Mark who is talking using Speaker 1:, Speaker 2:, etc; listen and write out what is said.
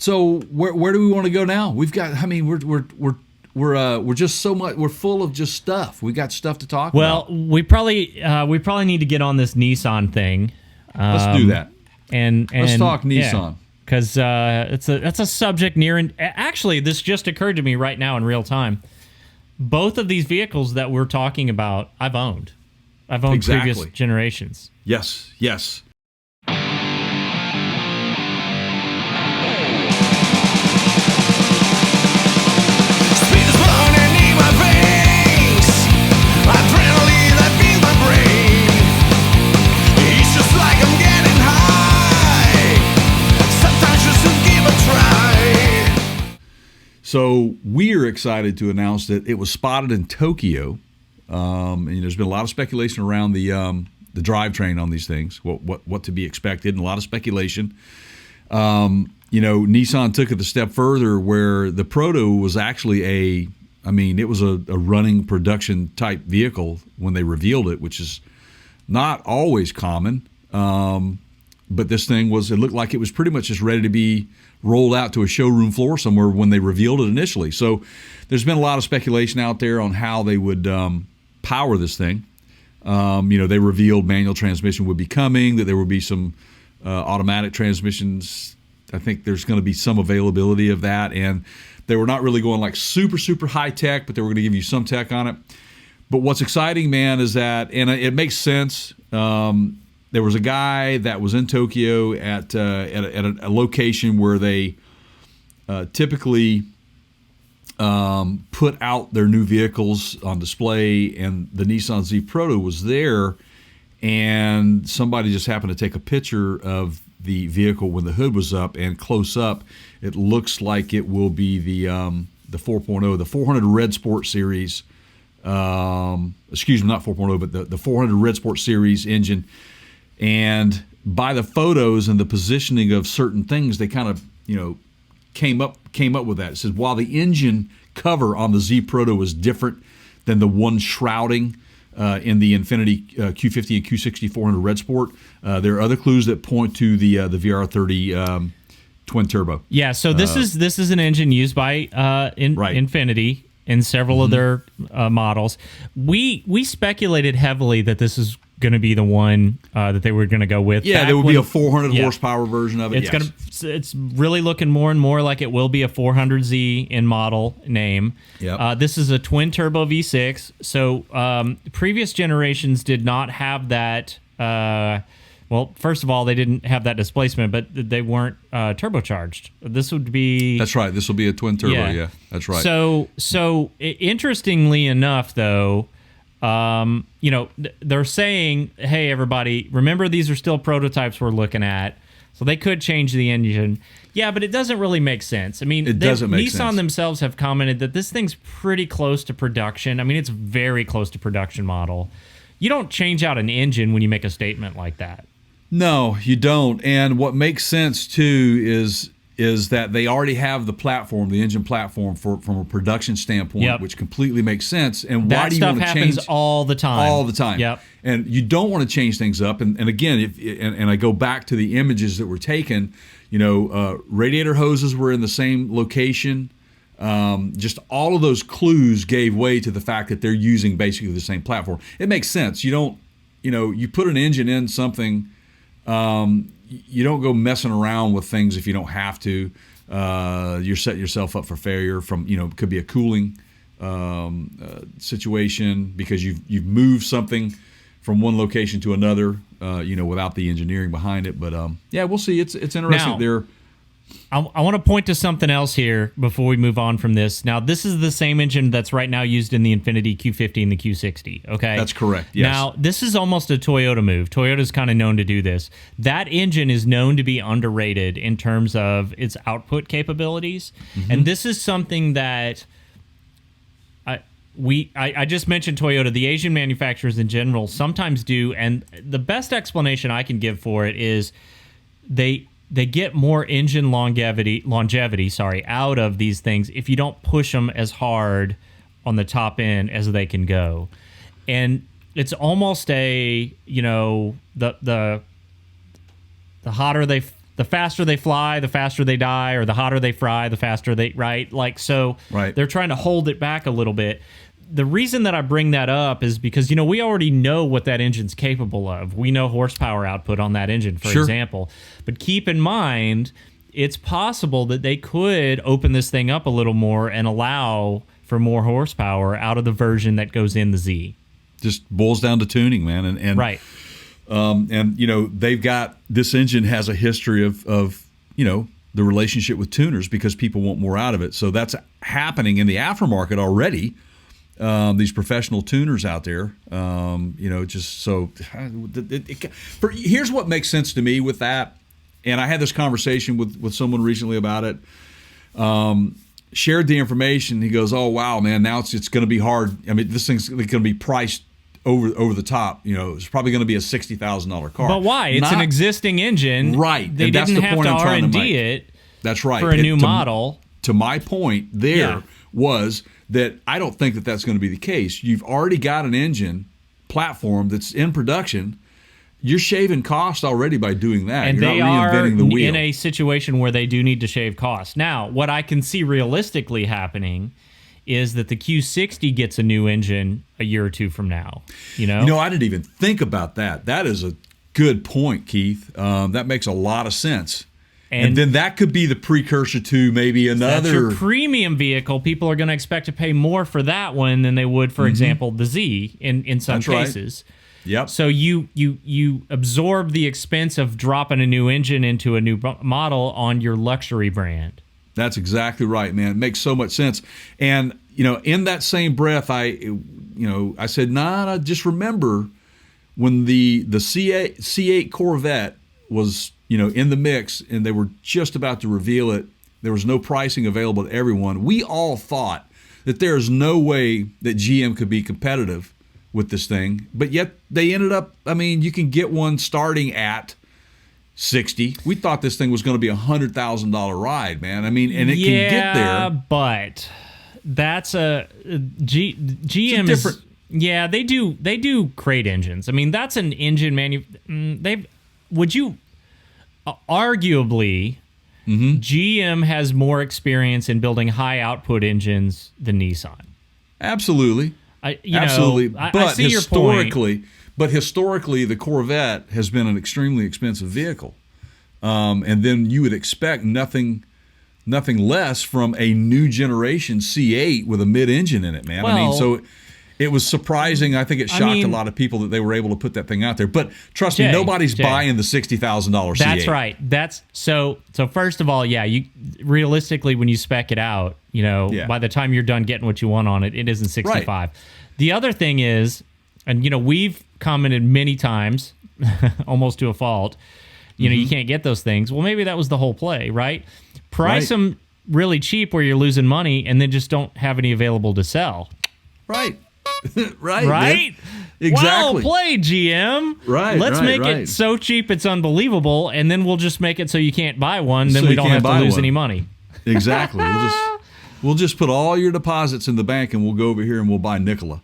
Speaker 1: So where do we want to go now? We've got. I mean, we're just so much. We're full of just stuff. We got stuff to talk about.
Speaker 2: Well, we probably need to get on this Nissan thing.
Speaker 1: Let's do that.
Speaker 2: And
Speaker 1: let's talk Nissan.
Speaker 2: Because that's a subject near and actually this just occurred to me right now in real time. Both of these vehicles that we're talking about, I've owned. I've owned previous generations.
Speaker 1: Yes. So we're excited to announce that it was spotted in Tokyo, and there's been a lot of speculation around the drivetrain on these things, what to be expected, and a lot of speculation. Nissan took it a step further, where the Proto was actually it was a running production type vehicle when they revealed it, which is not always common. But this thing it looked like it was pretty much just ready to be rolled out to a showroom floor somewhere when they revealed it initially. So there's been a lot of speculation out there on how they would power this thing. They revealed manual transmission would be coming, that there would be some automatic transmissions. I think there's going to be some availability of that. And they were not really going like super, super high tech, but they were going to give you some tech on it. But what's exciting, man, is that, and it makes sense, there was a guy that was in Tokyo at a location where they typically put out their new vehicles on display, and the Nissan Z Proto was there, and somebody just happened to take a picture of the vehicle when the hood was up, and close up, it looks like it will be the 4.0, the 400 Red Sport series. Excuse me, not 4.0, but the 400 Red Sport series engine. And by the photos and the positioning of certain things, they kind of, came up with that. It says while the engine cover on the Z Proto was different than the one shrouding in the Infinity Q50 and Q60 400 Red Sport, there are other clues that point to the VR30 twin turbo.
Speaker 2: Yeah, so this is an engine used by Infinity in several of their models. We speculated heavily that this is going to be the one that they were going to go with.
Speaker 1: Yeah, there would be a 400 horsepower version of it.
Speaker 2: It's really looking more and more like it will be a 400Z in model name.
Speaker 1: Yep.
Speaker 2: This is a twin turbo V6. So previous generations did not have that. Well, first of all, they didn't have that displacement, but they weren't turbocharged. This would be...
Speaker 1: That's right. This will be a twin turbo, yeah. That's right.
Speaker 2: So interestingly enough, though, they're saying, hey, everybody, remember these are still prototypes we're looking at, so they could change the engine. Yeah, but it doesn't really make sense. I mean, Nissan themselves have commented that this thing's pretty close to production. I mean, it's very close to production model. You don't change out an engine when you make a statement like that.
Speaker 1: No, you don't. And what makes sense too is that they already have the platform, the engine platform from a production standpoint, which completely makes sense. And why do you want to change?
Speaker 2: That stuff happens all the time.
Speaker 1: All the time.
Speaker 2: Yep.
Speaker 1: And you don't want to change things up. And again, and I go back to the images that were taken. Radiator hoses were in the same location. Just all of those clues gave way to the fact that they're using basically the same platform. It makes sense. You don't, you put an engine in something. You don't go messing around with things if you don't have to. You're setting yourself up for failure from, it could be a cooling situation because you've moved something from one location to another, without the engineering behind it. But yeah, we'll see. It's interesting there.
Speaker 2: I want to point to something else here before we move on from this. Now, this is the same engine that's right now used in the Infinity Q50 and the Q60, okay?
Speaker 1: That's correct, yes.
Speaker 2: Now, this is almost a Toyota move. Toyota's kind of known to do this. That engine is known to be underrated in terms of its output capabilities. Mm-hmm. And this is something that I just mentioned Toyota. The Asian manufacturers in general sometimes do, and the best explanation I can give for it is they get more engine longevity out of these things if you don't push them as hard on the top end as they can go. And it's almost the hotter they the faster they fly, the faster they die, or the hotter they fry, the faster they, right? Like, so they're trying to hold it back a little bit. The reason that I bring that up is because, you know, we already know what that engine's capable of. We know horsepower output on that engine, for example. But keep in mind, it's possible that they could open this thing up a little more and allow for more horsepower out of the version that goes in the Z.
Speaker 1: Just boils down to tuning, man. And
Speaker 2: right.
Speaker 1: And, you know, they've got, this engine has a history of, you know, the relationship with tuners because people want more out of it. So that's happening in the aftermarket already. These professional tuners out there, you know, just so here's what makes sense to me with that. And I had this conversation with someone recently about it. Shared the information. He goes, "Oh wow, man! Now it's going to be hard. I mean, this thing's going to be priced over the top. You know, it's probably going to be a $60,000 car.
Speaker 2: But why? It's an existing engine,
Speaker 1: right?
Speaker 2: They
Speaker 1: and that's
Speaker 2: didn't
Speaker 1: the
Speaker 2: have
Speaker 1: point
Speaker 2: to
Speaker 1: I'm trying
Speaker 2: R&D
Speaker 1: to make.
Speaker 2: it.
Speaker 1: That's right
Speaker 2: For a new model.
Speaker 1: To my point, there was that I don't think that that's going to be the case. You've already got an engine platform that's in production. You're shaving cost already by doing that.
Speaker 2: And
Speaker 1: You're not reinventing the wheel.
Speaker 2: In a situation where they do need to shave costs. Now, what I can see realistically happening is that the Q60 gets a new engine a year or two from now. You know,
Speaker 1: I didn't even think about that. That is a good point, Keith. That makes a lot of sense. And then that could be the precursor to maybe another.
Speaker 2: That's your premium vehicle. People are going to expect to pay more for that one than they would, for example, the Z in some cases.
Speaker 1: Right. Yep.
Speaker 2: So you absorb the expense of dropping a new engine into a new model on your luxury brand.
Speaker 1: That's exactly right, man. It makes so much sense. And, you know, in that same breath, I said, nah, just remember when the C8 Corvette was, you know, in the mix and they were just about to reveal it, there was no pricing available to everyone. We all thought that there's no way that GM could be competitive with this thing, but yet they ended up, I mean, you can get one starting at 60. We thought this thing was going to be $100,000 ride, man. I mean, and it can get there.
Speaker 2: Yeah, but that's GM is, yeah, they do crate engines. I mean, that's an engine arguably GM has more experience in building high output engines than Nissan.
Speaker 1: Absolutely.
Speaker 2: Absolutely. I see your point.
Speaker 1: But historically, the Corvette has been an extremely expensive vehicle, and then you would expect nothing less from a new generation C8 with a mid-engine in it, man.
Speaker 2: Well,
Speaker 1: I mean, so it was surprising. I think it shocked a lot of people that they were able to put that thing out there. But trust me, nobody's buying the $60,000 C8.
Speaker 2: That's right. That's so. First of all, yeah, you realistically when you spec it out, you know, by the time you're done getting what you want on it, it isn't 65. Right. The other thing is, and you know, we've commented many times, almost to a fault, you know, you can't get those things. Well, maybe that was the whole play, right? Price them really cheap where you're losing money, and then just don't have any available to sell.
Speaker 1: Right. Right.
Speaker 2: Man.
Speaker 1: Exactly.
Speaker 2: Well played, GM.
Speaker 1: Right.
Speaker 2: Let's make it so cheap it's unbelievable, and then we'll just make it so you can't buy one. Then we don't have to lose any money.
Speaker 1: Exactly. We'll just put all your deposits in the bank, and we'll go over here and we'll buy Nikola.